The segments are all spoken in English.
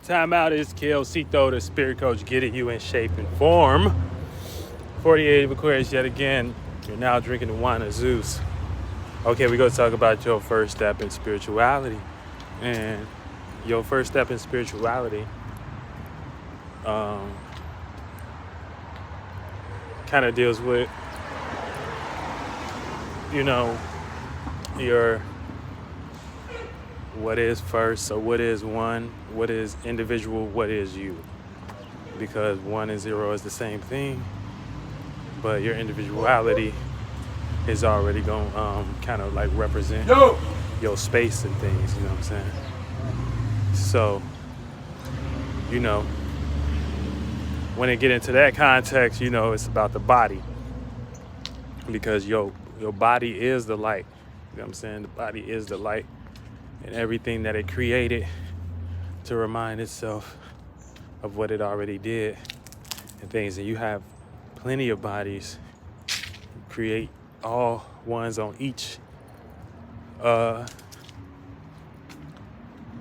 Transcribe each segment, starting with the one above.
Time out is Cito, the spirit coach, getting you in shape and form. 48 of Aquarius yet again. You're now drinking the wine of Zeus. Okay, we're going to talk about your first step in spirituality. And your first step in spirituality kind of deals with, your what is first. So what is one, what is individual, what is you? Because 1 and 0 is the same thing, but your individuality is already going to kind of like represent your space and things, you know what I'm saying? So, when it get into that context, it's about the body, because your body is the light. You know what I'm saying? The body is the light and everything that it created to remind itself of what it already did and things. And you have plenty of bodies. You create all ones on each, I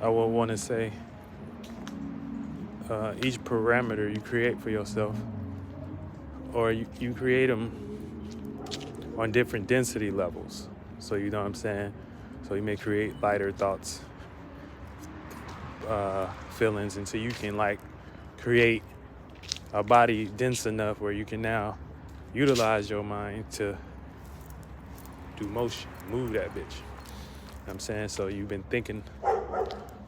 would want to say, each parameter you create for yourself, or you create them on different density levels. So you know what I'm saying? So you may create lighter thoughts, feelings, until you can like create a body dense enough where you can now utilize your mind to do motion, move that bitch. You know what I'm saying? So you've been thinking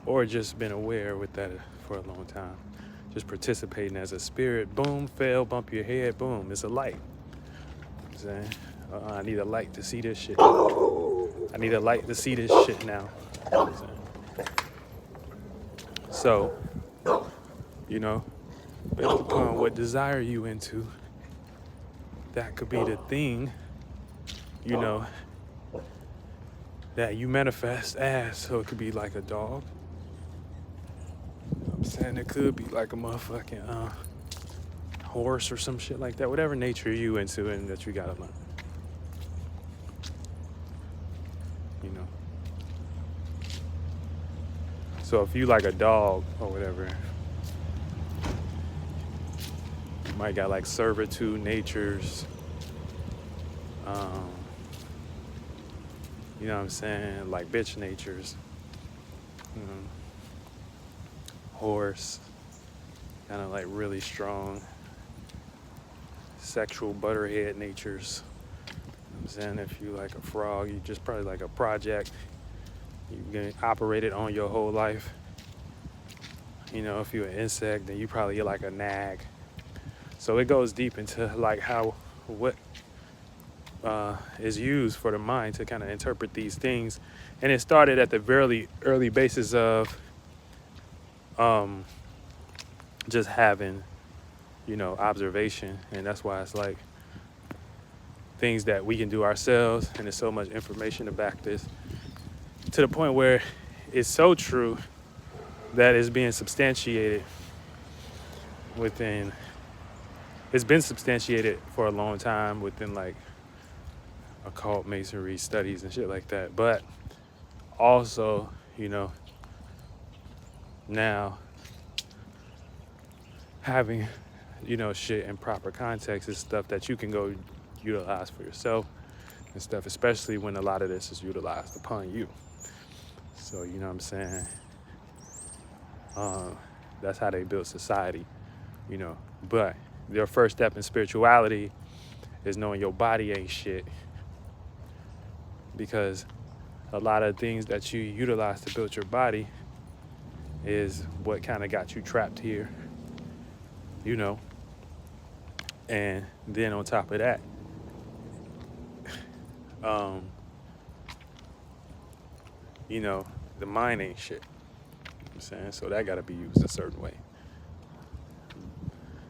or just been aware with that for a long time. Just participating as a spirit. Boom, fail, bump your head, boom. It's a light. You know what I'm saying? I need a light to see this shit. I need a light to see this shit now. You know what I'm saying? So, based upon what desire you into, that could be the thing, that you manifest as. So it could be like a dog. You know what I'm saying? It could be like a motherfucking horse or some shit like that. Whatever nature you into and that you gotta learn. So if you like a dog or whatever, you might got like servitude natures. You know what I'm saying? Like bitch natures. Horse, kind of like really strong sexual butterhead natures. You know what I'm saying? If you like a frog, you just probably like a project. You've been operated on your whole life. If you're an insect, then you probably get like a nag. So it goes deep into like what is used for the mind to kind of interpret these things. And it started at the very early basis of just having, observation. And that's why it's like things that we can do ourselves. And there's so much information to back this, to the point where it's so true that it's being substantiated it's been substantiated for a long time within like occult masonry studies and shit like that. But also, now having, shit in proper context is stuff that you can go utilize for yourself and stuff, especially when a lot of this is utilized upon you. So, you know what I'm saying? That's how they built society, But your first step in spirituality is knowing your body ain't shit. Because a lot of things that you utilize to build your body is what kind of got you trapped here, And then on top of that, the mind ain't shit. I'm saying, so that got to be used a certain way.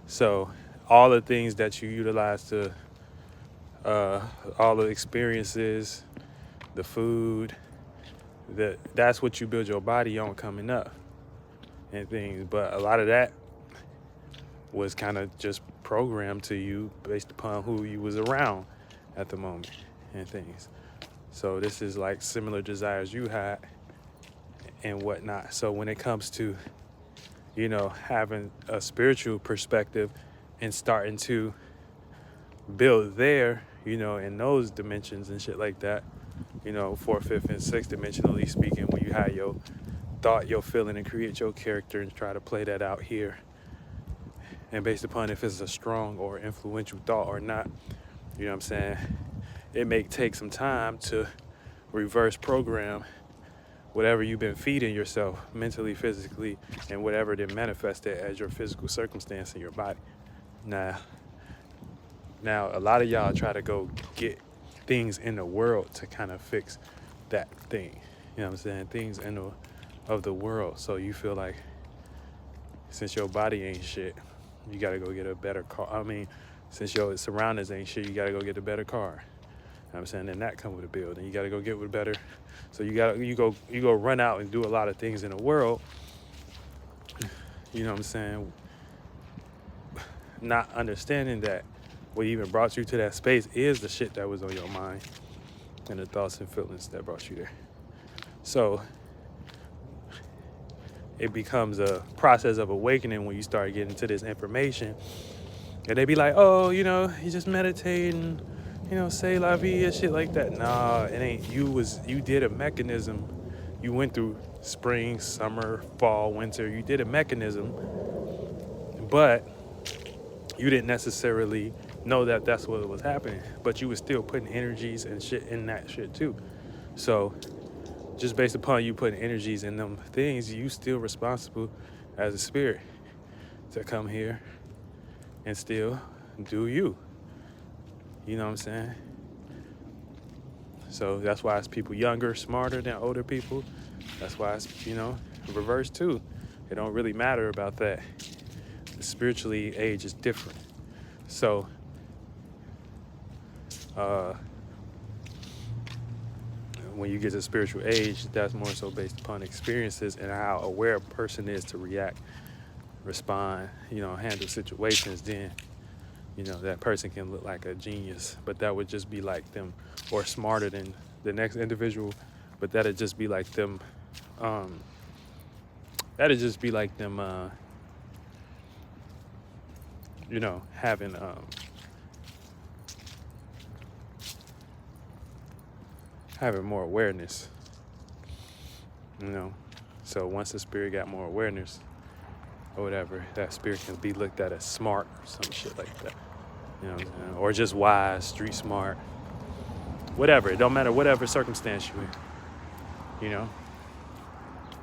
So all the things that you utilize to, all the experiences, the food, that's what you build your body on coming up and things. But a lot of that was kind of just programmed to you based upon who you was around at the moment and things. So this is like similar desires you had and whatnot. So when it comes to, having a spiritual perspective and starting to build there, in those dimensions and shit like that, fourth, fifth, and sixth dimensionally speaking, when you have your thought, your feeling, and create your character and try to play that out here. And based upon if it's a strong or influential thought or not, it may take some time to reverse program whatever you've been feeding yourself mentally, physically, and whatever then manifested as your physical circumstance in your body. Now, a lot of y'all try to go get things in the world to kind of fix that thing. Things of the world. So you feel like since your body ain't shit, you got to go get a better car. Since your surroundings ain't shit, you got to go get a better car. Then that come with a bill. Then you got to go get with better. So you go run out and do a lot of things in the world. Not understanding that what even brought you to that space is the shit that was on your mind and the thoughts and feelings that brought you there. So it becomes a process of awakening when you start getting to this information. And they be like, oh, you just meditate and, say la vie and shit like that. Nah, it ain't. You did a mechanism. You went through spring, summer, fall, winter. You did a mechanism, but you didn't necessarily know that that's what was happening. But you were still putting energies and shit in that shit too. So just based upon you putting energies in them things, you still responsible as a spirit to come here and still do you. So that's why it's people younger, smarter than older people. That's why it's, reverse too. It don't really matter about that. Spiritually, age is different. So, when you get to spiritual age, that's more so based upon experiences and how aware a person is to react, respond, handle situations. Then, that person can look like a genius, but that would just be like them, or smarter than the next individual, but that'd just be like them, having, having more awareness, So once the spirit got more awareness or whatever, that spirit can be looked at as smart or some shit like that. Or just wise, street smart, whatever. It don't matter whatever circumstance you're in,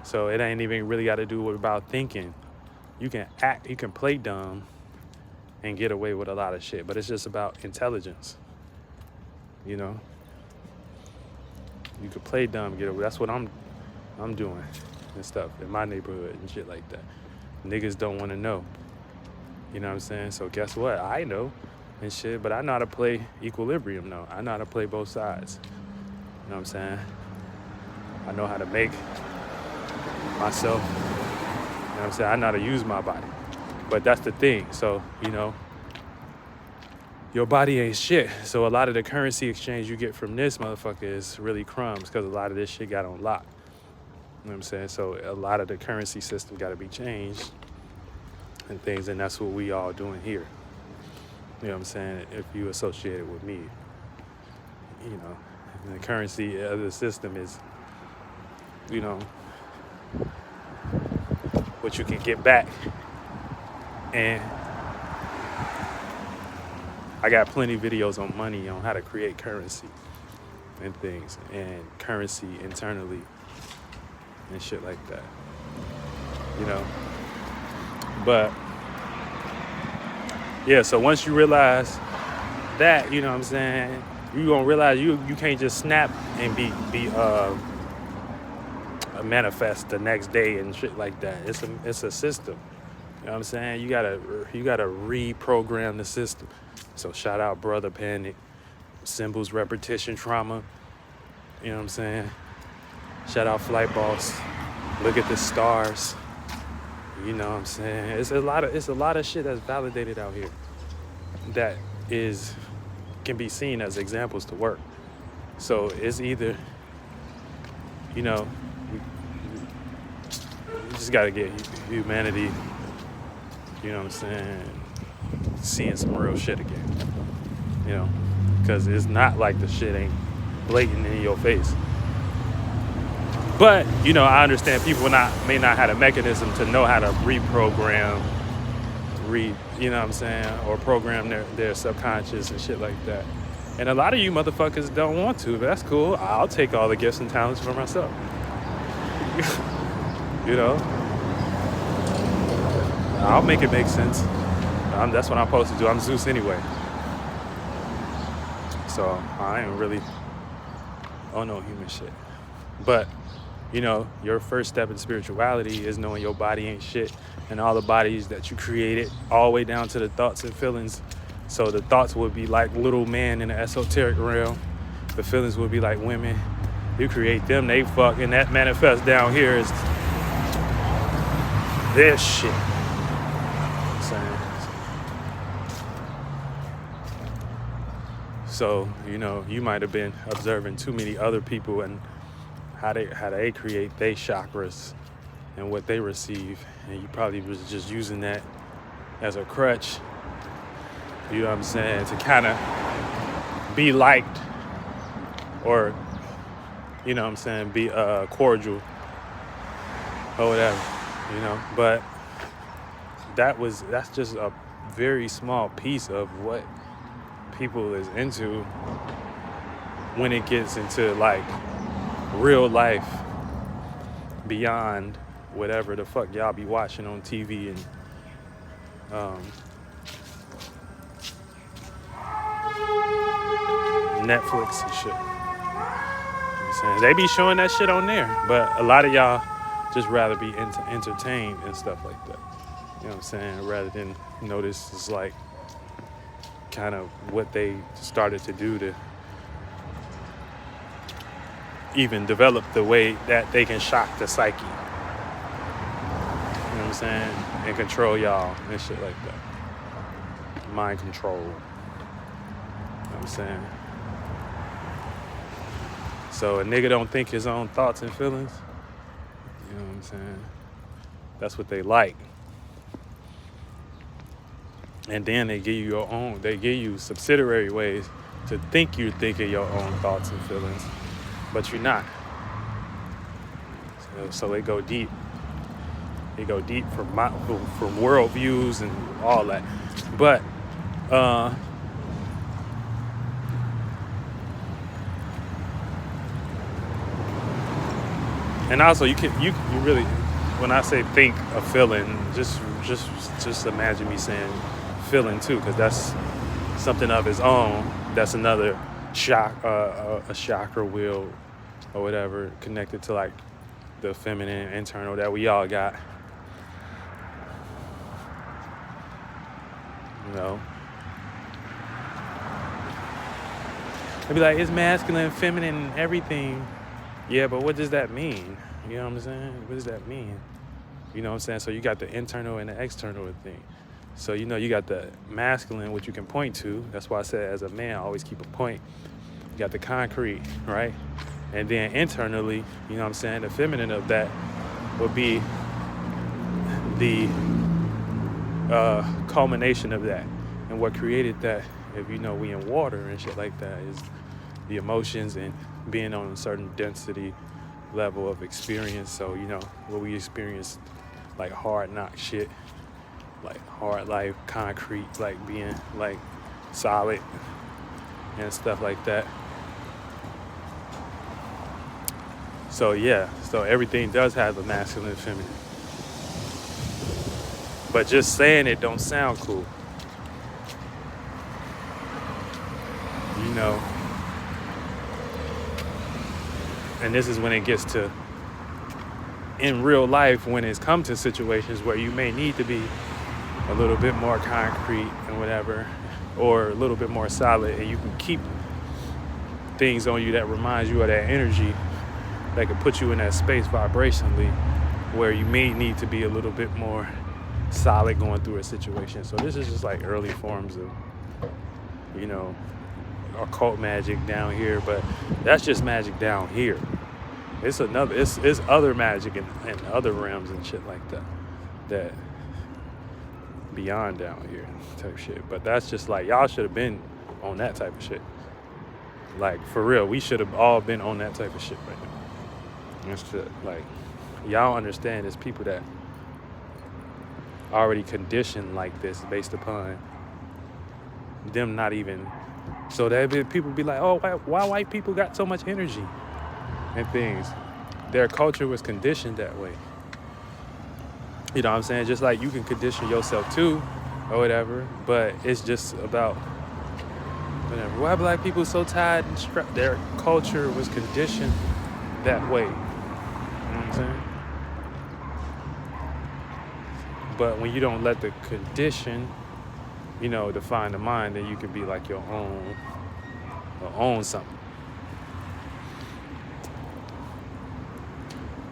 So it ain't even really got to do about thinking. You can act, you can play dumb and get away with a lot of shit, but it's just about intelligence, You could play dumb, get away. That's what I'm doing and stuff in my neighborhood and shit like that. Niggas don't want to know. So guess what? I know and shit, but I know how to play equilibrium though. I know how to play both sides. I know how to make myself, I know how to use my body. But that's the thing. So, your body ain't shit. So a lot of the currency exchange you get from this motherfucker is really crumbs because a lot of this shit got on lock. So a lot of the currency system got to be changed and things, and that's what we all doing here. If you associate it with me, and the currency of the system is, what you can get back. And I got plenty of videos on money, on how to create currency and things, and currency internally and shit like that, But, yeah, so once you realize that, you're going to realize you can't just snap and be manifest the next day and shit like that. It's a system. You gotta reprogram the system. So shout out Brother Panic, Symbols Repetition Trauma. Shout out Flight Boss. Look at the stars. It's a lot of shit that's validated out here that can be seen as examples to work. So it's either, we just gotta get humanity you know what I'm saying, seeing some real shit again, you know, because it's not like the shit ain't blatant in your face. But, you know, I understand people may not have a mechanism to know how to reprogram, you know what I'm saying, or program their subconscious and shit like that. And a lot of you motherfuckers don't want to, but that's cool. I'll take all the gifts and talents for myself. You know? I'll make it make sense. That's what I'm supposed to do. I'm Zeus anyway. So I ain't really on no human shit. But, you know, your first step in spirituality is knowing your body ain't shit, and all the bodies that you created, all the way down to the thoughts and feelings. So the thoughts would be like little man in the esoteric realm. The feelings would be like women. You create them, they fuck, and that manifests down here is this shit. So, you know, you might have been observing too many other people and how they create their chakras and what they receive, and you probably was just using that as a crutch, you know what I'm saying, to kind of be liked, or, you know what I'm saying, be cordial or whatever, you know. But that's just a very small piece of what people is into when it gets into like real life beyond whatever the fuck y'all be watching on TV and Netflix and shit. You know what I'm saying? They be showing that shit on there, but a lot of y'all just rather be entertained and stuff like that. You know what I'm saying? Rather than notice it's like kind of what they started to do to even develop the way that they can shock the psyche. You know what I'm saying? And control y'all and shit like that. Mind control. You know what I'm saying? So a nigga don't think his own thoughts and feelings. You know what I'm saying? That's what they like. And then they give you subsidiary ways to think you're thinking your own thoughts and feelings, but you're not. So they go deep. They go deep from world views and all that. But and also you really, when I say think a feeling, just imagine me saying feeling too, because that's something of its own. That's another a chakra wheel or whatever, connected to like the feminine internal that we all got. You know, they'd be like, it's masculine, feminine, everything. Yeah, but what does that mean? You know what I'm saying? What does that mean? You know what I'm saying? So you got the internal and the external thing. So, you know, you got the masculine, which you can point to. That's why I said as a man, I always keep a point. You got the concrete, right? And then internally, you know what I'm saying, the feminine of that would be the culmination of that. And what created that, if you know we in water and shit like that, is the emotions and being on a certain density level of experience. So, you know, what we experience, like hard knock shit, like hard life, concrete, like being like solid and stuff like that. So yeah, so everything does have a masculine and feminine. But just saying it don't sound cool. You know. And this is when it gets to, in real life, when it's come to situations where you may need to be a little bit more concrete and whatever, or a little bit more solid, and you can keep things on you that reminds you of that energy, that can put you in that space vibrationally where you may need to be a little bit more solid going through a situation. So this is just like early forms of, you know, occult magic down here, but that's just magic down here. It's other magic in other realms and shit like that beyond down here type shit. But that's just like, y'all should have been on that type of shit. Like, for real, we should have all been on that type of shit right now. It's just, like, y'all understand there's people that already conditioned like this based upon them not even. So that people be like, oh, why white people got so much energy and things. Their culture was conditioned that way. You know what I'm saying? Just like you can condition yourself too or whatever, but it's just about whatever. Why black people so tired and strapped? Their culture was conditioned that way. You know what I'm saying? But when you don't let the condition, define the mind, then you can be like your own something.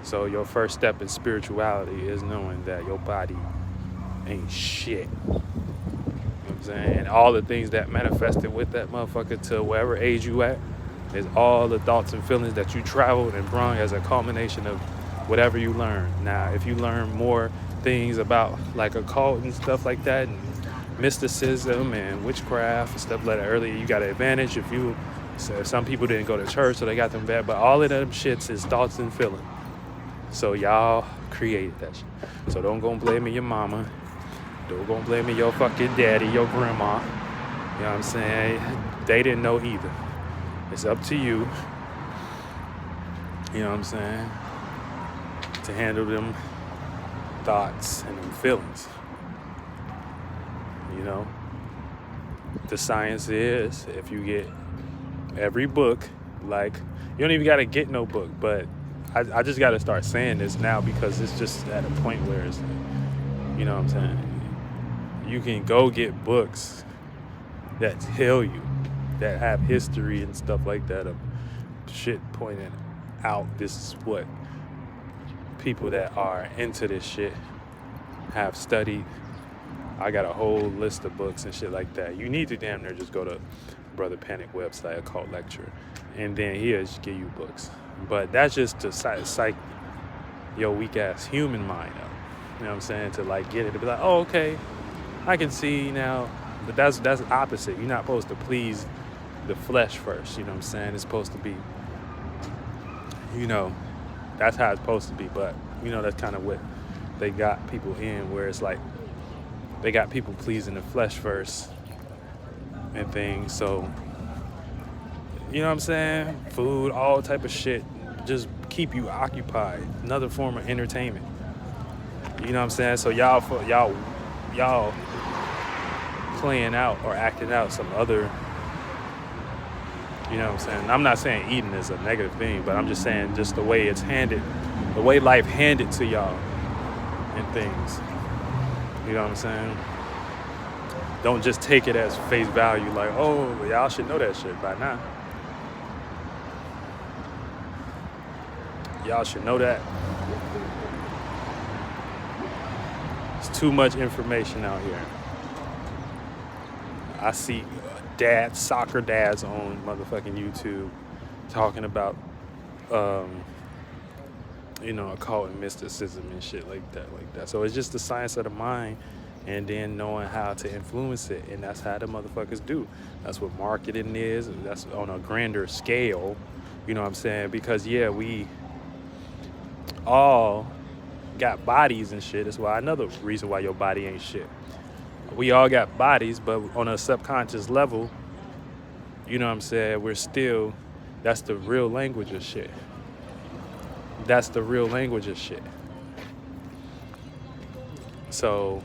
So your first step in spirituality is knowing that your body ain't shit. You know what I'm saying? And all the things that manifested with that motherfucker to wherever age you at is all the thoughts and feelings that you traveled and brought as a culmination of whatever you learned. Now, if you learn more things about like occult and stuff like that and mysticism and witchcraft and stuff like that earlier, you got an advantage. So some people didn't go to church, so they got them bad, but all of them shits is thoughts and feelings. So y'all created that shit. So don't go blame your mama. Don't go blame your fucking daddy, your grandma. You know what I'm saying? They didn't know either. It's up to you. You know what I'm saying? To handle them thoughts and them feelings. The science is, if you get every book, like, you don't even got to get no book, but I just got to start saying this now because it's just at a point where it's, you know what I'm saying? You can go get books that tell you, that have history and stuff like that of shit pointing out this is what people that are into this shit have studied. I got a whole list of books and shit like that. You need to damn near just go to Brother Panic website, Occult Lecture, and then he'll just give you books. But that's just to psych your weak ass human mind up. You know what I'm saying? To like get it to be like, oh, okay, I can see now. But that's opposite. You're not supposed to please the flesh first. You know what I'm saying? It's supposed to be, that's how it's supposed to be. But that's kind of what they got people in, where it's like they got people pleasing the flesh first and things. So, you know what I'm saying? Food, all type of shit, just keep you occupied. Another form of entertainment. You know what I'm saying? So y'all playing out or acting out some other, you know what I'm saying? I'm not saying eating is a negative thing, but I'm just saying just the way it's handed, the way life handed to y'all and things. You know what I'm saying? Don't just take it as face value, like, oh, y'all should know that shit by now. Y'all should know that. It's too much information out here. I see soccer dads on motherfucking YouTube talking about, occult and mysticism and shit like that. So it's just the science of the mind, and then knowing how to influence it, and that's how the motherfuckers do. That's what marketing is. That's on a grander scale. You know what I'm saying? Because we all got bodies and shit. That's why another reason why your body ain't shit. We all got bodies, but on a subconscious level, you know what I'm saying, we're still, that's the real language of shit. That's the real language of shit. So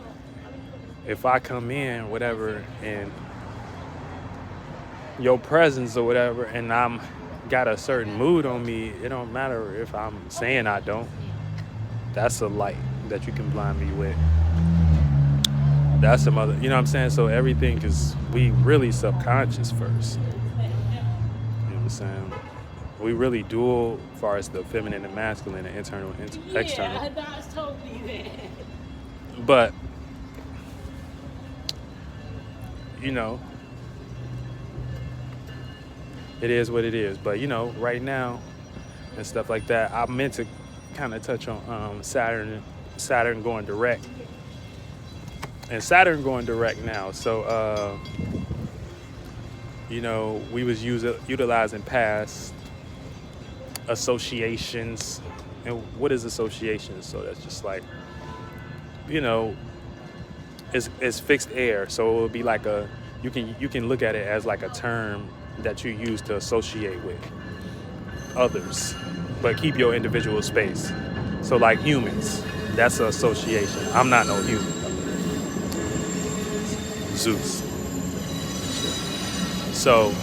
if I come in, whatever, and your presence or whatever, and I'm got a certain mood on me, it don't matter if I'm saying I don't. That's a light that you can blind me with. That's some other, you know what I'm saying? So everything is, we really subconscious first. You know what I'm saying? We really dual as far as the feminine and masculine and internal and external. Yeah, that's totally that. But, it is what it is. But, right now and stuff like that, I meant to kind of touch on Saturn going direct. and Saturn going direct now. So, we was utilizing past associations. And what is associations? So that's just like, it's fixed air. So it would be like you can look at it as like a term that you use to associate with others, but keep your individual space. So like humans, that's an association. I'm not no human. Zeus. So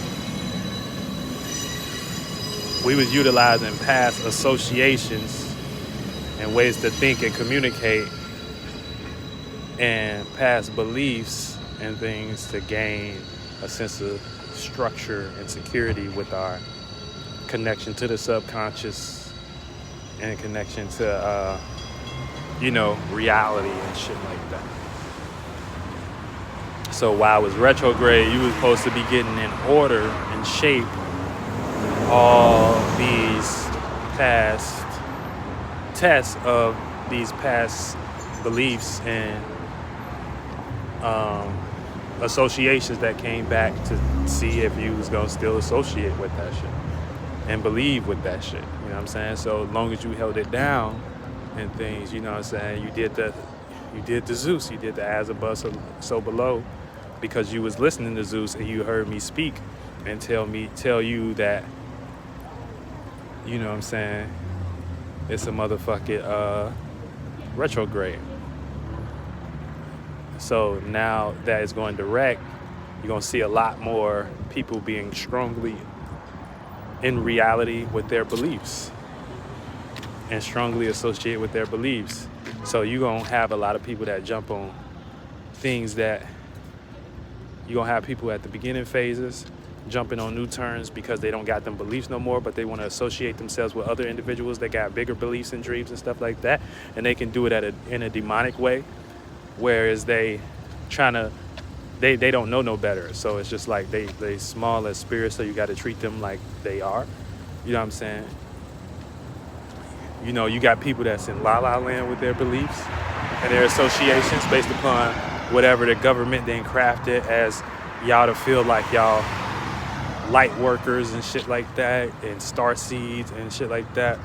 we was utilizing past associations and ways to think and communicate and past beliefs and things to gain a sense of structure and security with our connection to the subconscious and connection to, reality and shit like that. So while it was retrograde, you was supposed to be getting in order and shape all these past tests of these past beliefs and associations that came back to see if you was gonna still associate with that shit and believe with that shit. You know what I'm saying? So as long as you held it down and things, you know what I'm saying, you did the Zeus, you did the as above so below, because you was listening to Zeus and you heard me speak and tell you that, you know what I'm saying, it's a motherfucking retrograde. So now that it's going direct, you're going to see a lot more people being strongly in reality with their beliefs and strongly associate with their beliefs. So you're going to have a lot of people that jump on things that you're going to have people at the beginning phases jumping on new turns because they don't got them beliefs no more, but they want to associate themselves with other individuals that got bigger beliefs and dreams and stuff like that. And they can do it in a demonic way. Whereas they don't know no better. So it's just like they small as spirits, so you got to treat them like they are. You know what I'm saying? You got people that's in la la land with their beliefs and their associations based upon whatever the government then crafted as y'all to feel like y'all light workers and shit like that and star seeds and shit like that.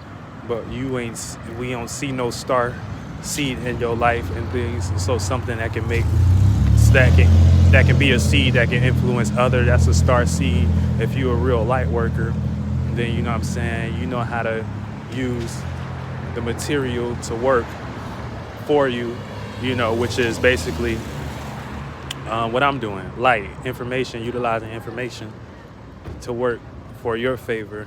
But we don't see no star seed in your life and things, and so something that can be a seed that can influence other, that's a star seed. If you're a real light worker, then you know what I'm saying, you know how to use the material to work for you, which is basically what I'm doing, light information, utilizing information to work for your favor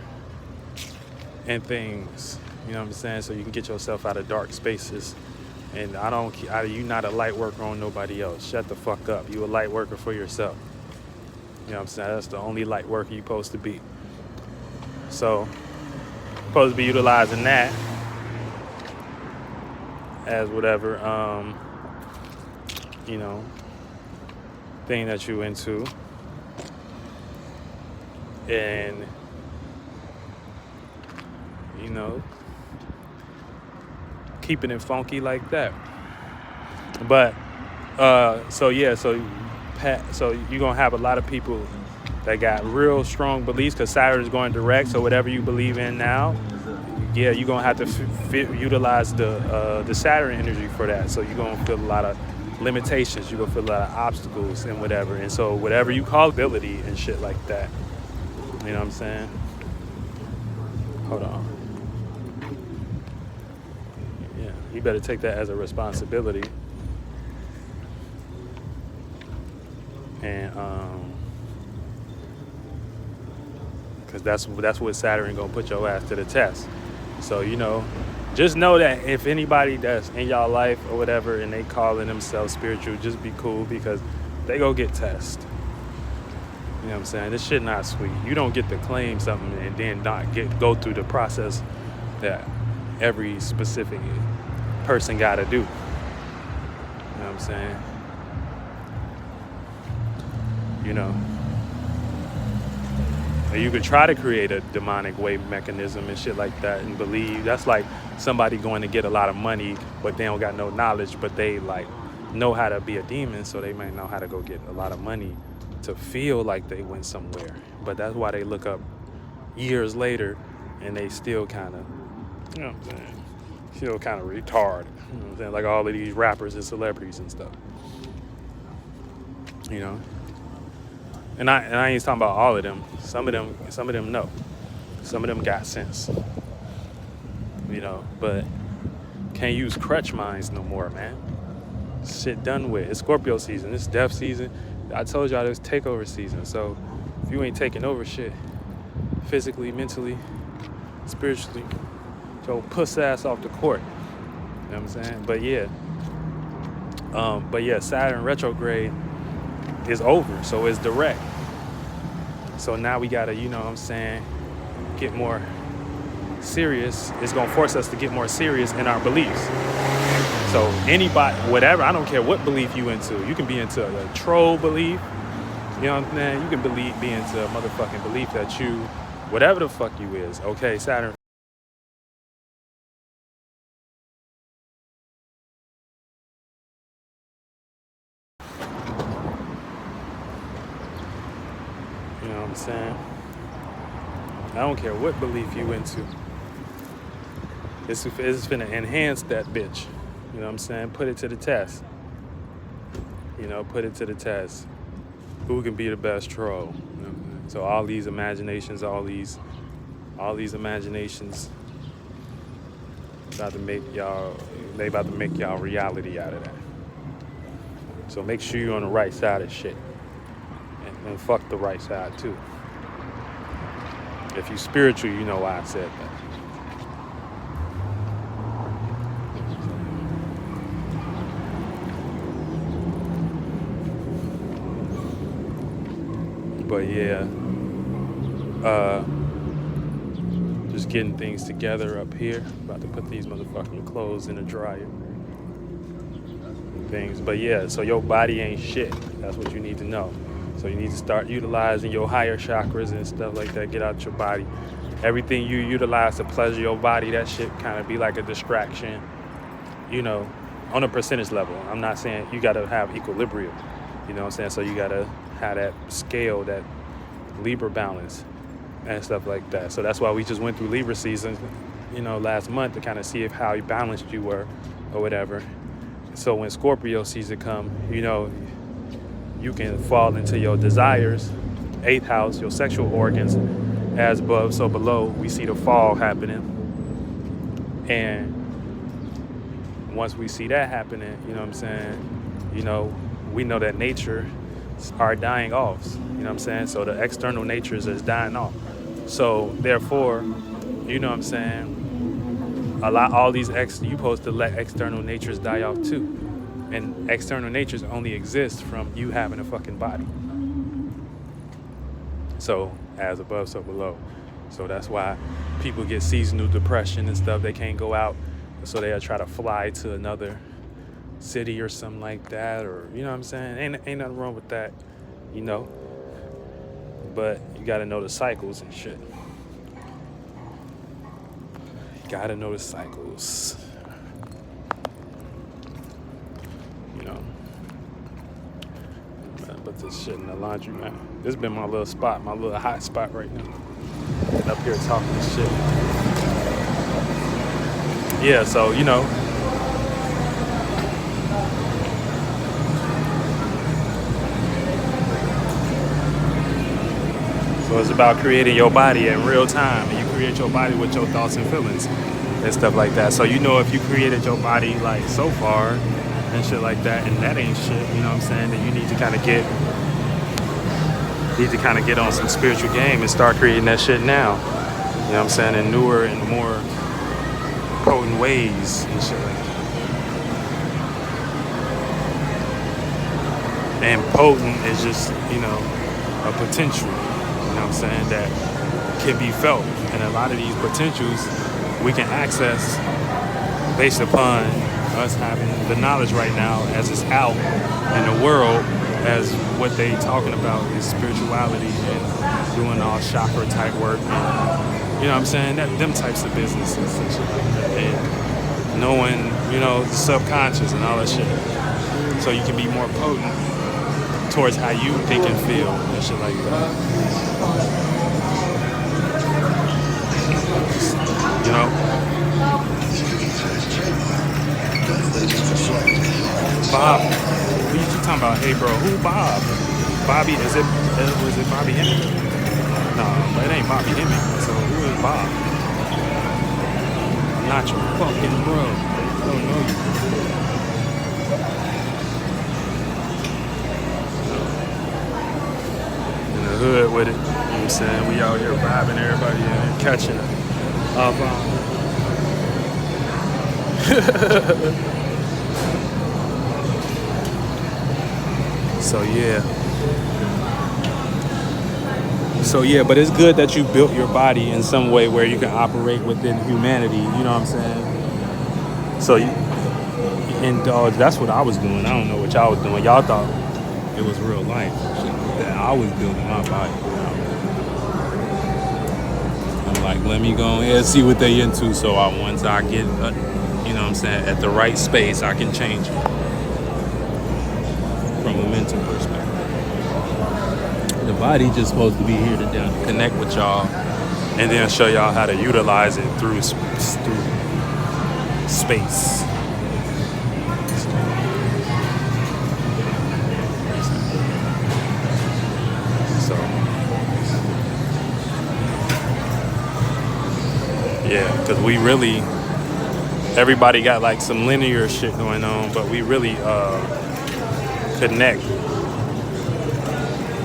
and things. You know what I'm saying? So you can get yourself out of dark spaces. And you not a light worker on nobody else. Shut the fuck up. You a light worker for yourself. You know what I'm saying? That's the only light worker you're supposed to be. So, supposed to be utilizing that as whatever, thing that you into. And, keeping it funky like that. But so you're gonna have a lot of people that got real strong beliefs because Saturn is going direct. So whatever you believe in now, you're gonna have to utilize the Saturn energy for that. So you're gonna feel a lot of limitations, you're gonna feel a lot of obstacles and whatever. And so whatever you call ability and shit like that, you know what I'm saying? Hold on. You better take that as a responsibility. And because that's what Saturn gonna put your ass to the test. So just know that if anybody that's in y'all life or whatever and they calling themselves spiritual, just be cool because they go get tested. You know what I'm saying? This shit not sweet. You don't get to claim something and then not go through the process that every specific person got to do. You know what I'm saying? You could try to create a demonic wave mechanism and shit like that and believe. That's like somebody going to get a lot of money, but they don't got no knowledge, but they like know how to be a demon, so they might know how to go get a lot of money to feel like they went somewhere. But that's why they look up years later and they still kind of, you know what I'm saying, still kind of retarded. You know what I'm saying? Like all of these rappers and celebrities and stuff. You know? And I ain't talking about all of them. Some of them know. Some of them got sense. You know, but can't use crutch minds no more, man. Shit done with. It's Scorpio season. It's death season. I told y'all it's takeover season. So if you ain't taking over shit, physically, mentally, spiritually, so puss ass off the court. You know what I'm saying? But yeah, Saturn retrograde is over, so it's direct. So now we gotta, you know what I'm saying, get more serious. It's gonna force us to get more serious in our beliefs. So anybody, whatever, I don't care what belief you into. You can be into a troll belief, you know what I'm saying? You can be into a motherfucking belief that you, whatever the fuck you is, okay, Saturn. You know what I'm saying? I don't care what belief you into. It's finna enhance that bitch. You know what I'm saying? Put it to the test. You know, put it to the test. Who can be the best troll? You know? So all these imaginations, about to make y'all, they about to make y'all reality out of that. So make sure you're on the right side of shit. And fuck the right side too. If you spiritual, you know why I said that. But yeah, just getting things together up here. About to put these motherfucking clothes in the dryer and things. But yeah, so your body ain't shit. That's what you need to know. So you need to start utilizing your higher chakras and stuff like that. Get out your body. Everything you utilize to pleasure your body, that shit kind of be like a distraction, you know, on a percentage level. I'm not saying you got to have equilibrium, you know what I'm saying? So you got to have that scale, that Libra balance and stuff like that. So that's why we just went through Libra season, you know, last month to kind of see how balanced you were or whatever. So when Scorpio season come, you know, you can fall into your desires, 8th house, your sexual organs, as above, so below. We see the fall happening. And once we see that happening, you know what I'm saying, you know, we know that nature are dying off, you know what I'm saying? So the external natures is dying off. So therefore, you know what I'm saying, all these you supposed to let external natures die off too. And external natures only exist from you having a fucking body. So as above, so below. So that's why people get seasonal depression and stuff. They can't go out, so they'll try to fly to another city or something like that, or you know what I'm saying? Ain't nothing wrong with that, you know. But you gotta know the cycles and shit. You gotta know the cycles. You know. Put this shit in the laundry, man. This has been my little spot, my little hot spot right now. And up here talking this shit. Yeah, so you know. So it's about creating your body in real time, and you create your body with your thoughts and feelings and stuff like that. So you know if you created your body like so far and shit like that, and that ain't shit, you know what I'm saying, then you need to kind of get on some spiritual game and start creating that shit now. You know what I'm saying, in newer and more potent ways and shit like that. And potent is just, you know, a potential. You know what I'm saying, that can be felt. And a lot of these potentials we can access based upon us having the knowledge right now as it's out in the world, as what they talking about is spirituality and doing all chakra type work. And, you know what I'm saying, them types of businesses and shit like that. And knowing, you know, the subconscious and all that shit. so you can be more potent towards how you think and feel and shit like that. You know? Bob, what you talking about? Hey, bro, who Bob? Bobby, was it Bobby Hemming? No, it ain't Bobby Hemming. So who is Bob? I'm not your fucking bro. I don't know you. In the hood with it, you know what I'm saying? We out here vibing everybody and catching it. So yeah, but it's good that you built your body in some way where you can operate within humanity. You know what I'm saying? So that's what I was doing. I don't know what y'all was doing. Y'all thought it was real life. That I was building my body. I'm like, let me go ahead and see what they into. So once I get, you know what I'm saying, at the right space, I can change it from a mental perspective. The body just supposed to be here to connect with y'all and then show y'all how to utilize it through space. So, yeah, because we really, everybody got like some linear shit going on, but we really connect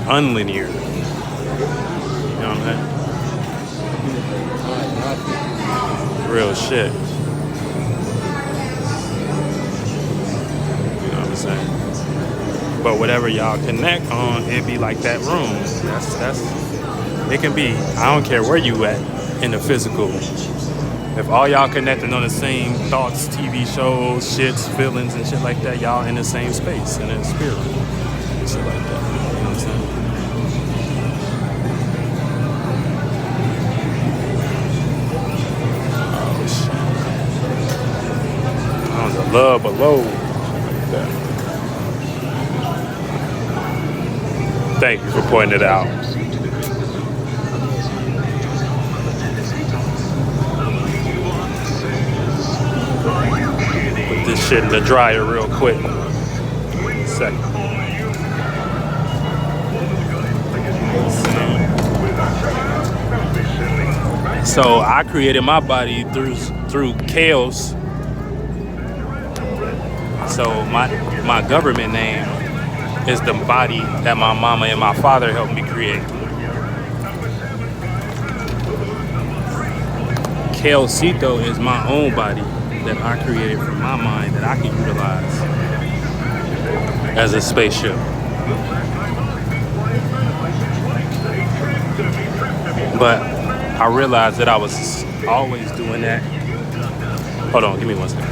unlinear. You know what I'm saying? Real shit. You know what I'm saying? But whatever y'all connect on, it be like that room. That's it can be. I don't care where you at in the physical. If all y'all connecting on the same thoughts, TV shows, shits, feelings, and shit like that, y'all in the same space, in the spirit. Shit like that. You know what I'm saying? Love below. Thank you for pointing it out. Put this shit in the dryer real quick. Second. So I created my body through chaos. So my government name is the body that my mama and my father helped me create. CeitoLLC is my own body that I created from my mind that I can utilize as a spaceship. But I realized that I was always doing that. Hold on, give me 1 second.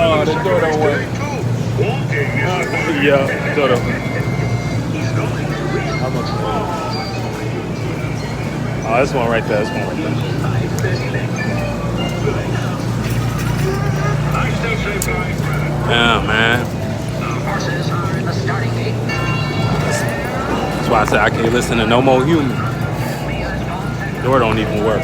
Oh, the door don't work. Yeah, the door don't work. Oh, this one right there. This one right there. Yeah, man. That's why I said I can't listen to no more human. Door don't even work.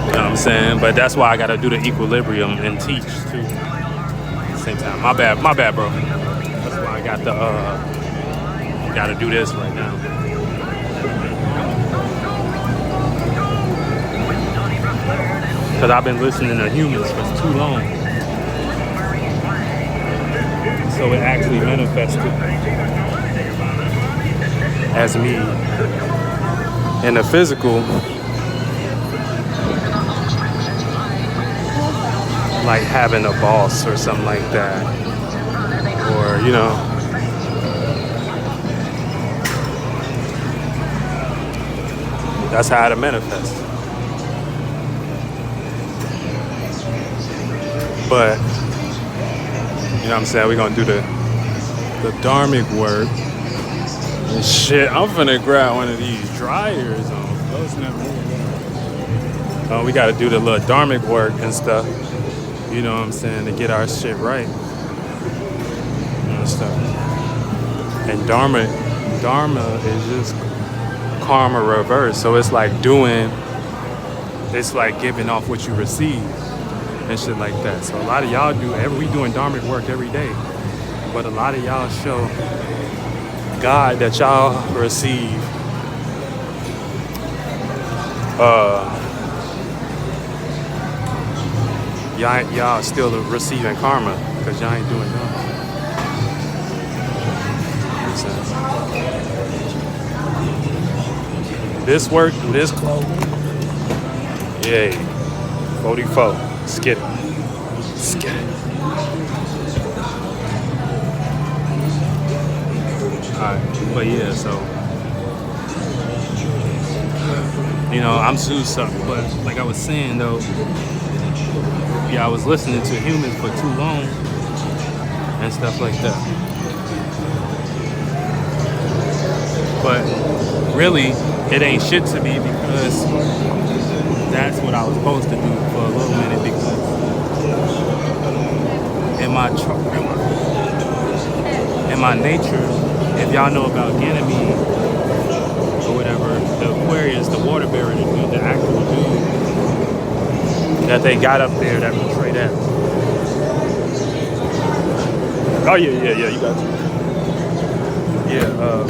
You know what I'm saying? But that's why I gotta do the equilibrium and teach too. At the same time. My bad, bro. That's why I got the gotta do this right now. Cause I've been listening to humans for too long. So it actually manifested as me in the physical, like having a boss or something like that, or you know, that's how it manifests. But you know what I'm saying? We're gonna do the dharmic work. And shit, I'm finna grab one of these dryers on. We gotta do the little dharmic work and stuff. You know what I'm saying? To get our shit right and stuff. And dharma is just karma reverse. So it's like giving off what you receive and shit like that. So a lot of y'all we doing dharmic work every day. But a lot of y'all show God that y'all receive y'all still receiving karma because y'all ain't doing nothing. Makes sense. This work, this clothing. Yay. 44. Skid it. Skid it. Alright, but yeah, so you know, I'm Zeus up, but like I was saying though, yeah, I was listening to humans for too long and stuff like that. But really, it ain't shit to me because that's what I was supposed to do for a little minute because in my nature, if y'all know about Ganymede or whatever, the Aquarius, the water bearer, the actual dude that they got up there that portrayed that. Oh yeah, you got to. Yeah, hold on.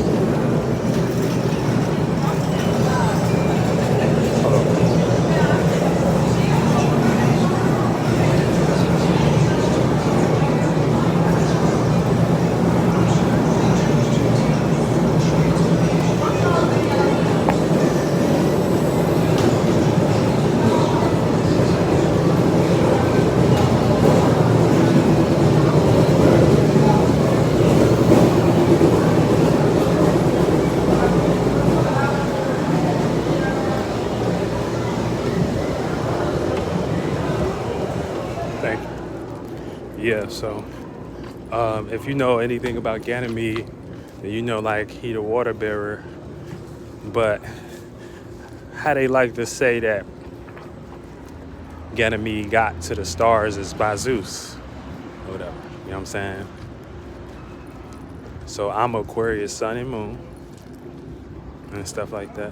Thank you. Yeah, so if you know anything about Ganymede, then you know like he the water bearer. But how they like to say that Ganymede got to the stars is by Zeus or whatever. You know what I'm saying? So I'm Aquarius, sun and moon and stuff like that.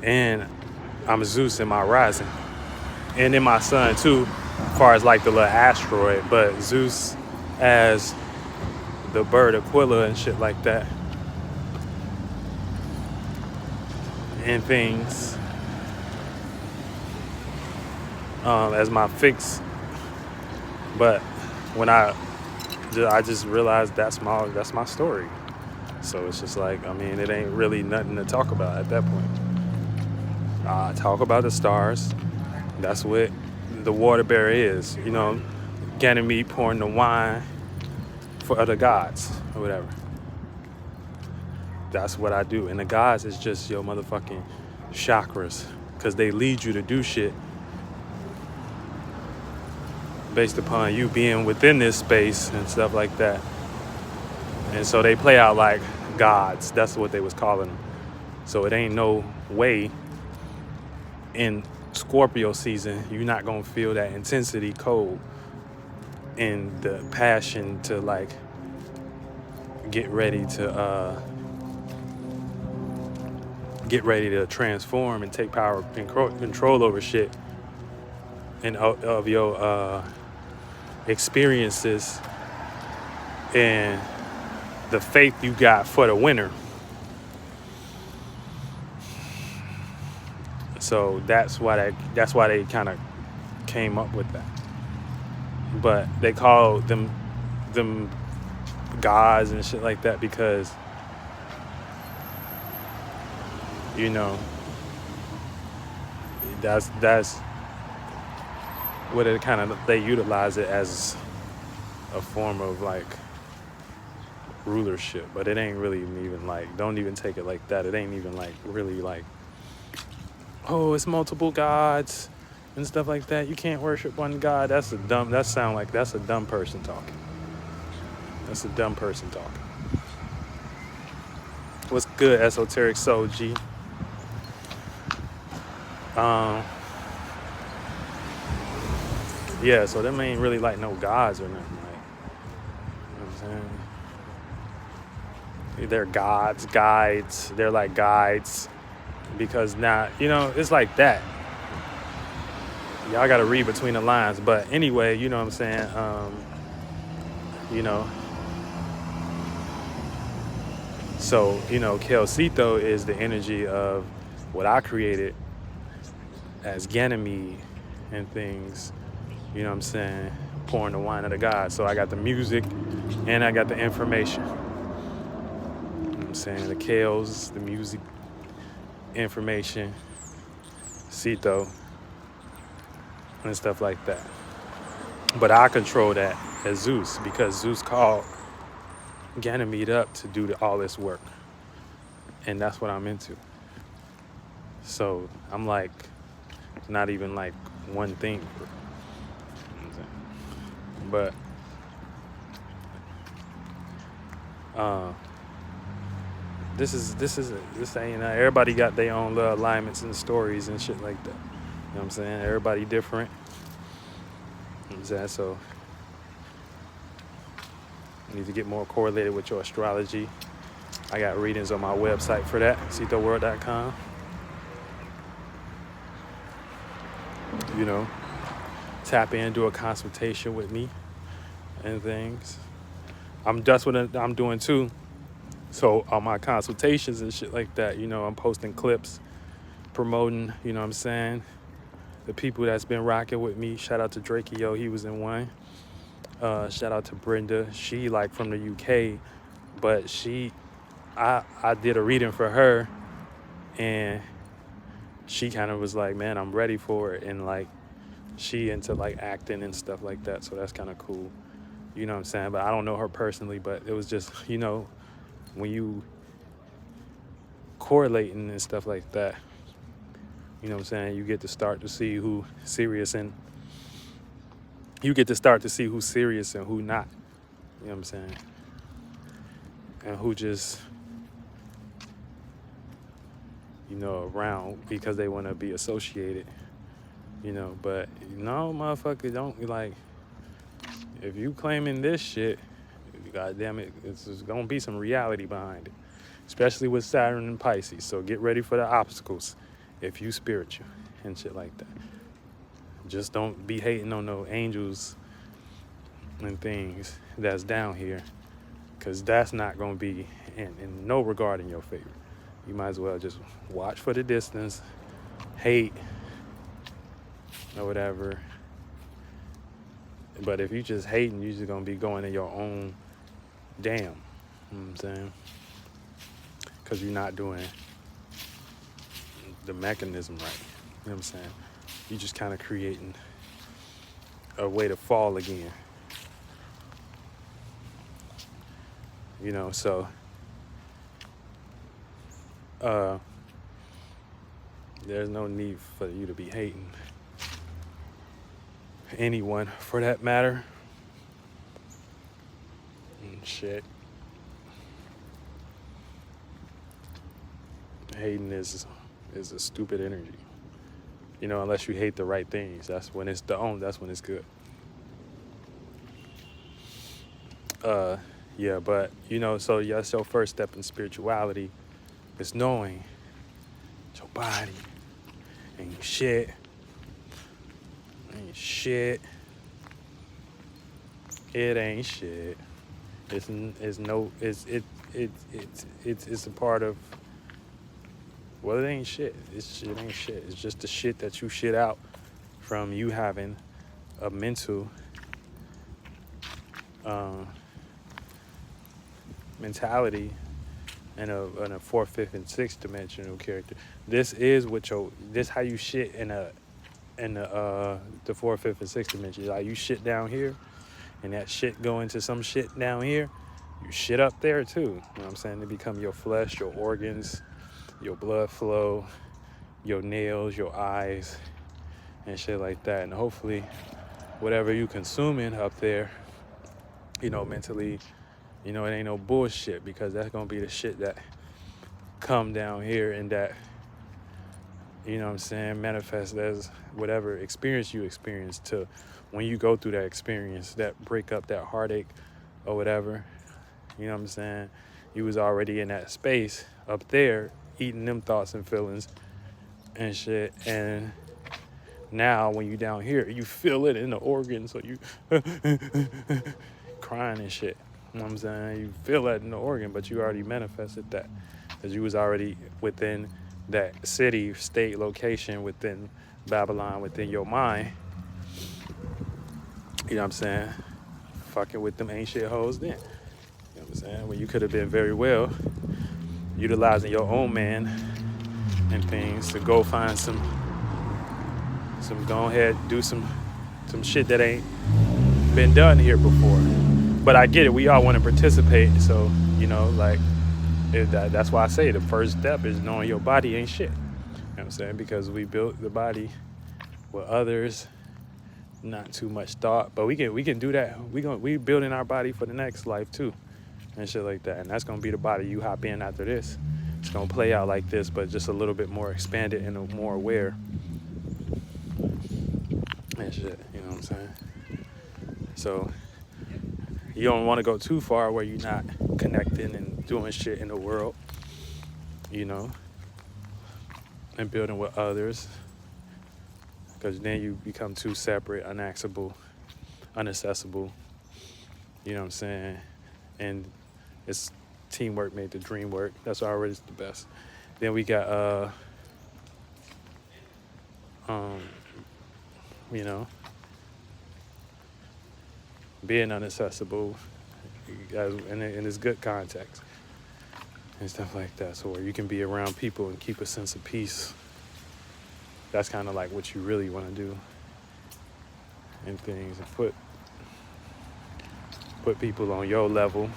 And I'm Zeus in my rising. And in my sun too, as far as like the little asteroid, but Zeus as the bird Aquila and shit like that. And things as my fix. But when I just realized that's my story. So it's just like, I mean, it ain't really nothing to talk about at that point. I talk about the stars. That's what the water bearer is, you know, Ganymede pouring the wine for other gods or whatever. That's what I do. And the gods is just your motherfucking chakras because they lead you to do shit based upon you being within this space and stuff like that. And so they play out like gods. That's what they was calling them. So it ain't no way in Scorpio season you're not gonna feel that intensity cold and the passion to like get ready to transform and take power and control over shit and of your experiences and the faith you got for the winter. So that's why they kind of came up with that. But they call them gods and shit like that because, you know, that's what it kind of, they utilize it as a form of like rulership, but it ain't really even like, don't even take it like that. It ain't even like really like, oh, it's multiple gods and stuff like that. You can't worship one God. That's a dumb person talking. That's a dumb person talking. What's good, Esoteric Soul G? Um, yeah, so them ain't really like no gods or nothing. Like, you know what I'm saying? They're gods, guides. They're like guides because now, it's like that. Y'all got to read between the lines. But anyway, you know what I'm saying? You know, so, Calcito is the energy of what I created as Ganymede and things, you know what I'm saying? Pouring the wine of the God. So I got the music and I got the information. You know what I'm saying? The Kales, the music, information, Cito, and stuff like that. But I control that as Zeus because Zeus called Ganymede up to do all this work. And that's what I'm into. So I'm like, not even like one thing. You know what I'm saying? But this ain't everybody got their own little alignments and stories and shit like that. You know what I'm saying? Everybody different. You know what I'm saying? So you need to get more correlated with your astrology. I got readings on my website for that, CeitoWorld.com. Tap in, do a consultation with me and things. That's what I'm doing too. So on my consultations and shit like that, I'm posting clips, promoting, you know what I'm saying, the people that's been rocking with me. Shout out to Drakeo, he was in one. Shout out to Brenda, she like from the UK, but I did a reading for her and she kind of was like, man, I'm ready for it. And like, she into like acting and stuff like that. So that's kind of cool. You know what I'm saying? But I don't know her personally, but it was just, when you correlating and stuff like that, you know what I'm saying? You get to start to see who's serious and who's not. You know what I'm saying? And who just, around because they want to be associated, but no, motherfucker, don't like, if you claiming this shit, God damn it, it's gonna be some reality behind it, especially with Saturn and Pisces. So get ready for the obstacles if you spiritual and shit like that. Just don't be hating on no angels and things that's down here, because that's not gonna be in no regard in your favor. You might as well just watch for the distance, hate or whatever. But if you just hating, you're just gonna be going in your own damn. You know what I'm saying? Because you're not doing the mechanism right. You know what I'm saying? You're just kind of creating a way to fall again. So there's no need for you to be hating anyone for that matter. And shit. Hating is a stupid energy. Unless you hate the right things. That's when it's that's when it's good. Yeah, but so that's your first step in spirituality. It's knowing your body ain't shit. Ain't shit. It ain't shit. It's a part of, well, it ain't shit. It ain't shit. It's just the shit that you shit out from you having a mental mentality and a fourth, fifth, and sixth dimensional character. This is how you shit in the fourth, fifth, and sixth dimension. Like you shit down here, and that shit go into some shit down here. You shit up there too. You know what I'm saying? They become your flesh, your organs, your blood flow, your nails, your eyes, and shit like that. And hopefully whatever you consuming up there, you know, mentally, you know, it ain't no bullshit, because that's gonna be the shit that come down here and that, you know what I'm saying, manifest as whatever experience you experience, to when you go through that experience, that break up, that heartache or whatever, you know what I'm saying, you was already in that space up there eating them thoughts and feelings and shit. And now when you down here, you feel it in the organs, so you crying and shit. You know what I'm saying? You feel that in the organ, but you already manifested that, because you was already within that city, state, location, within Babylon, within your mind. You know what I'm saying? Fucking with them ain't shit hoes then. You know what I'm saying? When you could have been very well utilizing your own man and things to go find some go ahead, do some shit that ain't been done here before. But I get it, we all want to participate, so, you know, like, that's why I say the first step is knowing your body ain't shit. You know what I'm saying? Because we built the body with others, not too much thought, but we can do that. We building our body for the next life too, and shit like that. And that's gonna be the body you hop in after this. It's gonna play out like this, but just a little bit more expanded and more aware and shit. You know what I'm saying? So you don't want to go too far where you're not connecting and doing shit in the world, you know, and building with others, because then you become too separate, unaccessible, you know what I'm saying? And it's teamwork made the dream work. That's already the best. Then we got you know, being unaccessible in this good context and stuff like that. So where you can be around people and keep a sense of peace. That's kind of like what you really want to do and things, and put people on your level.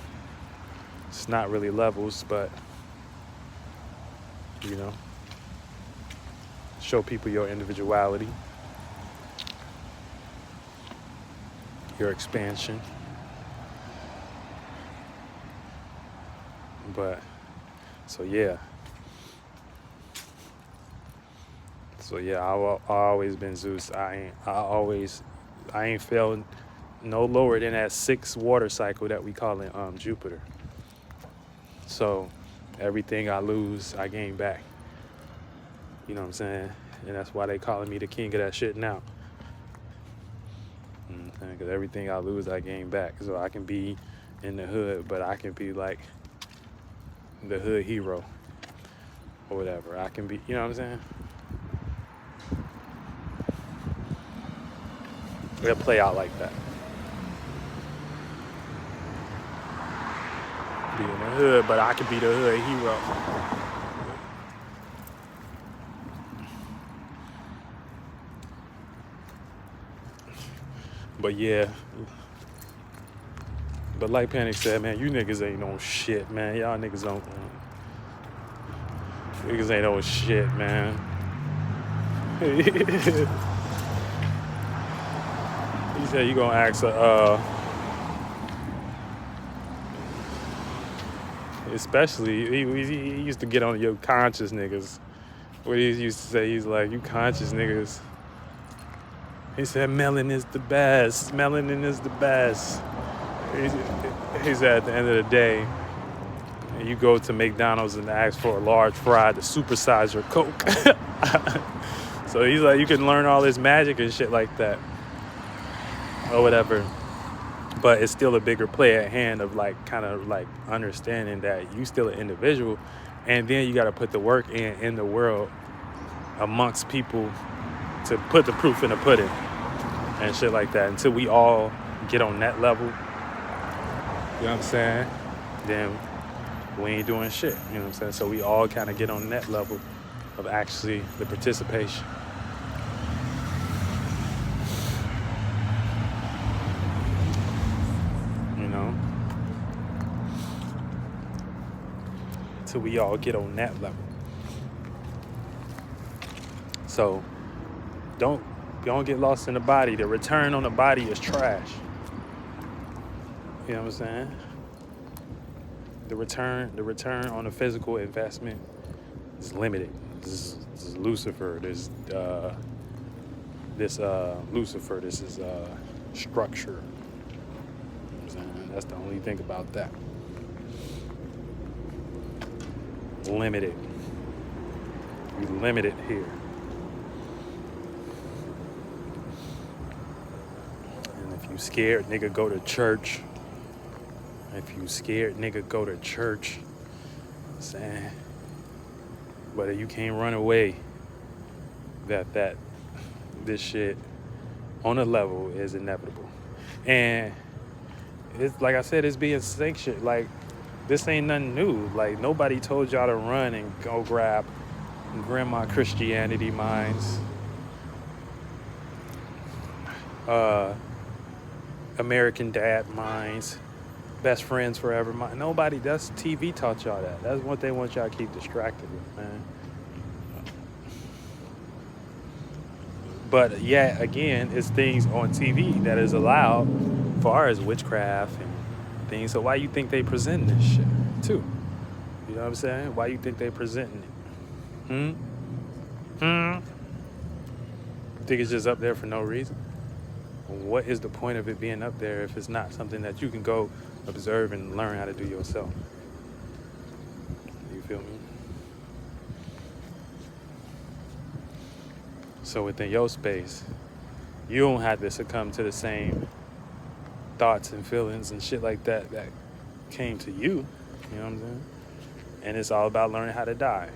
It's not really levels, but, you know, show people your individuality, your expansion. But so yeah, I always been Zeus. I ain't felt no lower than that 6 water cycle that we call in Jupiter. So everything I lose, I gain back. You know what I'm saying? And that's why they calling me the king of that shit now. Because everything I lose, I gain back. So I can be in the hood, but I can be like the hood hero or whatever. I can be, you know what I'm saying? It'll play out like that. Be in the hood, but I can be the hood hero. But yeah, but like Panic said, man, you niggas ain't no shit, man. Y'all niggas ain't no shit, man. He said you gonna ask especially he used to get on your conscious niggas. What he used to say, he's like, you conscious niggas. He said, melanin is the best. Melanin is the best. He said, at the end of the day, you go to McDonald's and ask for a large fry to supersize your Coke. So he's like, you can learn all this magic and shit like that, or whatever. But it's still a bigger play at hand of like, kind of like understanding that you still an individual, and then you got to put the work in the world amongst people to put the proof in the pudding and shit like that. Until we all get on that level, you know what I'm saying, then we ain't doing shit, you know what I'm saying? So we all kind of get on that level of actually the participation. You know? Till we all get on that level. So don't Don't get lost in the body. The return on the body is trash. You know what I'm saying? The return on the physical investment is limited. This is Lucifer. Lucifer. This is structure. You know what I'm saying? That's the only thing about that. Limited. We limited here. And if you scared, nigga, go to church. If you scared, nigga, go to church. Saying, but you can't run away. This shit on a level is inevitable, and it's like I said, it's being sanctioned. Like, this ain't nothing new. Like, nobody told y'all to run and go grab Grandma Christianity minds, American Dad minds, Best Friends Forever mind. Nobody. That's TV taught y'all that. That's what they want y'all to keep distracted with, man. But yeah, again, it's things on TV that is allowed, as far as witchcraft and things. So why you think they present this shit too? You know what I'm saying? Why you think they presenting it? You think it's just up there for no reason? What is the point of it being up there if it's not something that you can go observe and learn how to do yourself? You feel me? So within your space, you don't have to succumb to the same thoughts and feelings and shit like that that came to you. You know what I'm saying? And it's all about learning how to die.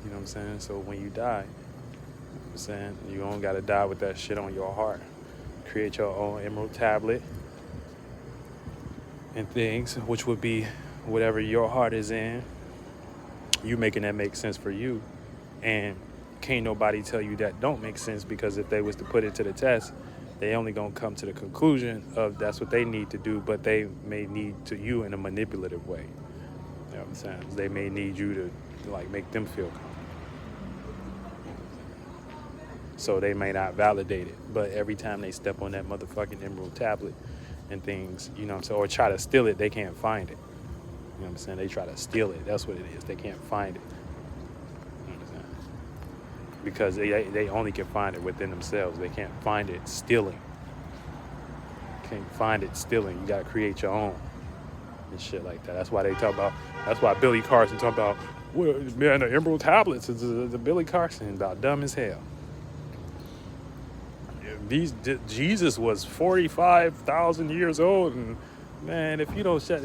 You know what I'm saying? So when you die, you know what I'm saying, you don't got to die with that shit on your heart. Create your own emerald tablet and things, which would be whatever your heart is in. You making that make sense for you. And can't nobody tell you that don't make sense, because if they was to put it to the test, they only gonna come to the conclusion of that's what they need to do, but they may need to you in a manipulative way. You know what I'm saying? They may need you to like make them feel comfortable. So they may not validate it, but every time they step on that motherfucking emerald tablet and things, you know what I'm saying, or try to steal it, they can't find it. You know what I'm saying? They try to steal it. That's what it is. They can't find it. Because they only can find it within themselves. They can't find it stealing. Can't find it stealing. You gotta create your own and shit like that. That's why they talk about. That's why Billy Carson talk about. Well, man, the Emerald Tablets is the Billy Carson about dumb as hell. Jesus was 45,000 years old, and man, if you don't shut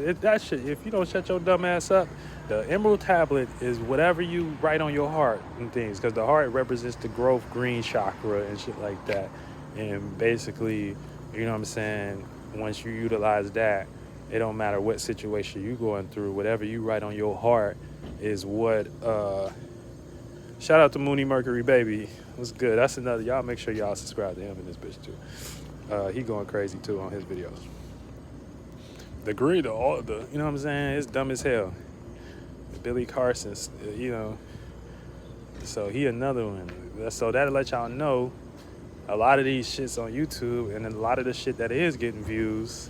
your dumb ass up, the Emerald Tablet is whatever you write on your heart and things, because the heart represents the growth green chakra and shit like that. And basically, you know what I'm saying, once you utilize that, it don't matter what situation you going through, whatever you write on your heart is what, shout out to Mooney Mercury Baby. What's good? That's another, y'all make sure y'all subscribe to him and this bitch too. He going crazy too on his videos. You know what I'm saying? It's dumb as hell. Billy Carson's, you know, so he another one. So that'll let y'all know a lot of these shits on YouTube, and then a lot of the shit that is getting views,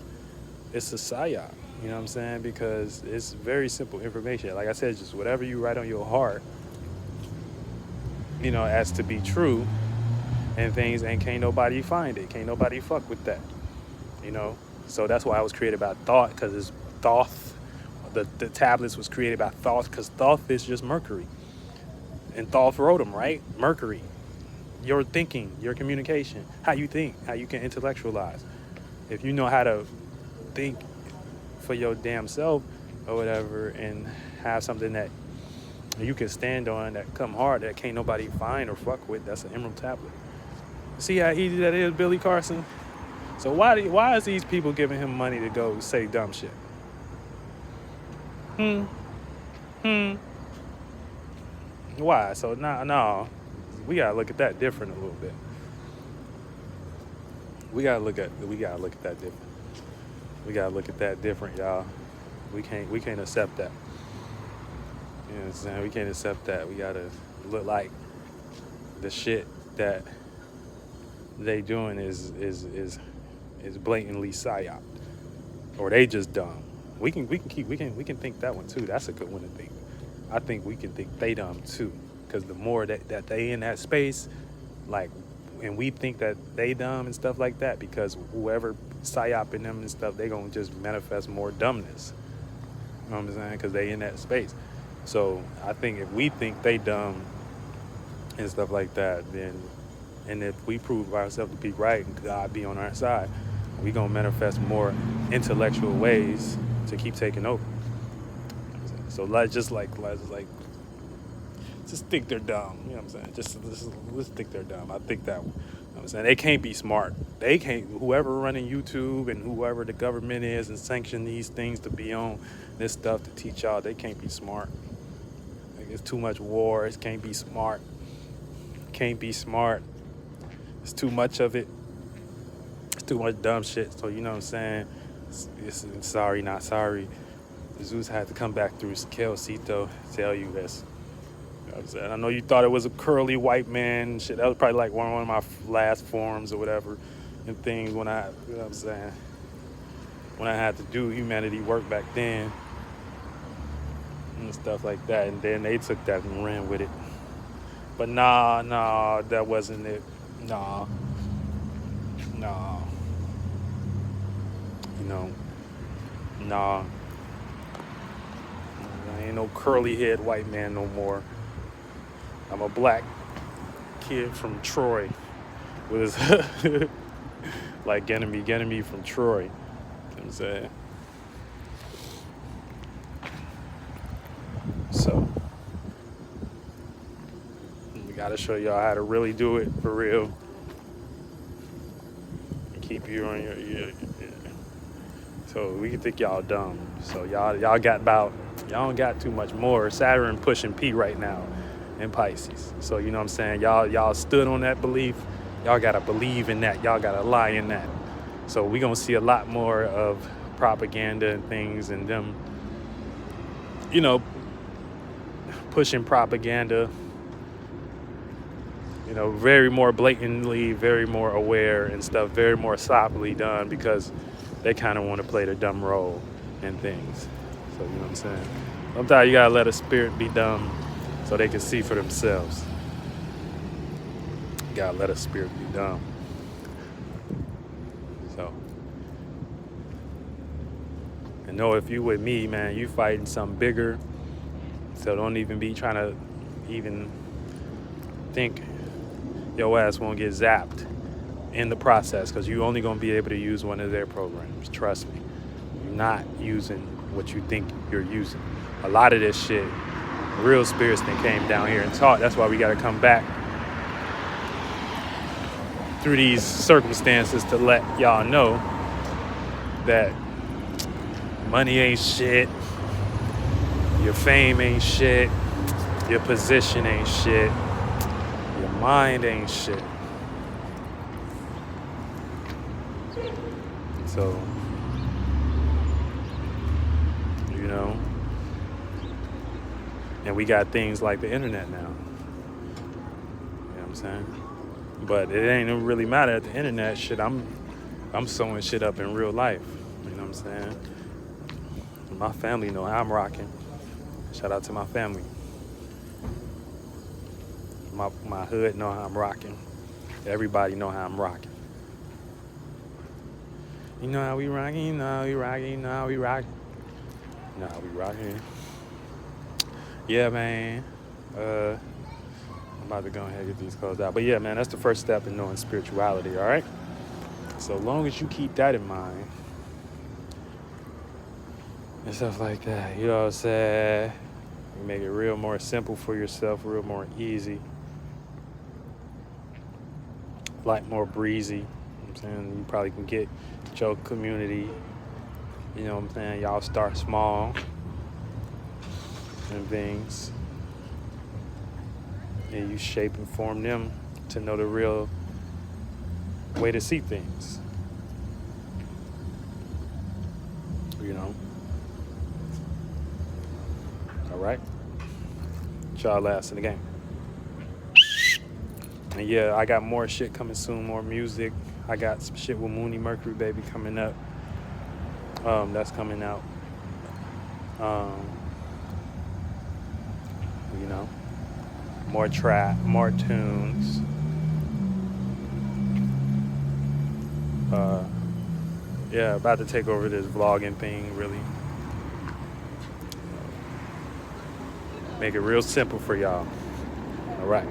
it's a psyop. You know what I'm saying? Because it's very simple information. Like I said, just whatever you write on your heart, you know, as to be true and things, and can't nobody find it. Can't nobody fuck with that, you know? So that's why I was created by thought, because it's Thoth. The tablets was created by Thoth, because Thoth is just Mercury. And Thoth wrote them, right? Mercury. Your thinking, your communication, how you think, how you can intellectualize. If you know how to think for your damn self or whatever, and have something that you can stand on that come hard, that can't nobody find or fuck with, that's an emerald tablet. See how easy that is, Billy Carson? So why is these people giving him money to go say dumb shit? Why? So no, we gotta look at that different a little bit. We gotta look at that different. We gotta look at that different, y'all. We can't accept that. You know what I'm saying? We can't accept that. We gotta look like the shit that they doing is blatantly psyop, or they just dumb. We can think that one too. That's a good one to think. I think we can think they dumb too, because the more that they in that space, like, and we think that they dumb and stuff like that, because whoever psyop in them and stuff, they gonna just manifest more dumbness. You know what I'm saying? Because they in that space. So I think if we think they dumb and stuff like that, then, and if we prove ourselves to be right and God be on our side, we gonna manifest more intellectual ways to keep taking over. So let's just think they're dumb. You know what I'm saying? Let's think they're dumb. I think that. You know what I'm saying? They can't be smart. They can't. Whoever running YouTube and whoever the government is and sanction these things to be on this stuff to teach y'all, they can't be smart. Like, it's too much war. It can't be smart. Can't be smart. It's too much of it. It's too much dumb shit. So you know what I'm saying? It's sorry, not sorry. Zeus had to come back through Cito tell you this. You know what I'm saying? I know you thought it was a curly white man shit. That was probably like one of my last forums or whatever and things when I, you know what I'm saying, when I had to do humanity work back then and stuff like that. And then they took that and ran with it. But nah, that wasn't it. Nah. You know, nah. I ain't no curly head white man no more. I'm a black kid from Troy with his like Ganymede from Troy. You know what I'm saying? So we gotta show y'all how to really do it for real. Keep you on your So we can think y'all dumb. So y'all don't got too much more. Saturn pushing P right now in Pisces. So you know what I'm saying? Y'all stood on that belief. Y'all gotta believe in that. Y'all gotta lie in that. So we gonna see a lot more of propaganda and things and them, you know, pushing propaganda, you know, very more blatantly, very more aware and stuff, very more sloppily done because they kind of want to play the dumb role and things. So, you know what I'm saying? Sometimes you got to let a spirit be dumb so they can see for themselves. You got to let a spirit be dumb. So, and know if you with me, man, you fighting something bigger. So don't even be trying to even think your ass won't get zapped in the process, because you're only going to be able to use one of their programs. Trust me. You're not using what you think you're using. A lot of this shit, real spirits that came down here and taught. That's why we got to come back through these circumstances to let y'all know that money ain't shit, your fame ain't shit, your position ain't shit, your mind ain't shit. So, you know, and we got things like the internet now. You know what I'm saying? But it ain't even really matter at the internet shit. I'm sewing shit up in real life. You know what I'm saying? My family know how I'm rocking. Shout out to my family. My hood know how I'm rocking. Everybody know how I'm rocking. You know how we rocking, you know how we rocking, you know how we rocking. You know how we rocking. Yeah, man. I'm about to go ahead and get these closed out. But yeah, man, that's the first step in knowing spirituality, all right? So long as you keep that in mind and stuff like that, you know what I'm saying? You make it real more simple for yourself, real more easy. Like more breezy. You know what I'm saying? You probably can get your community, you know what I'm saying? Y'all start small and things. And you shape and form them to know the real way to see things. You know? All right? Y'all last in the game. And yeah, I got more shit coming soon, more music. I got some shit with Mooney Mercury Baby coming up. That's coming out. Um, you know, more trap, more tunes. Yeah, about to take over this vlogging thing, really. Make it real simple for y'all. All right.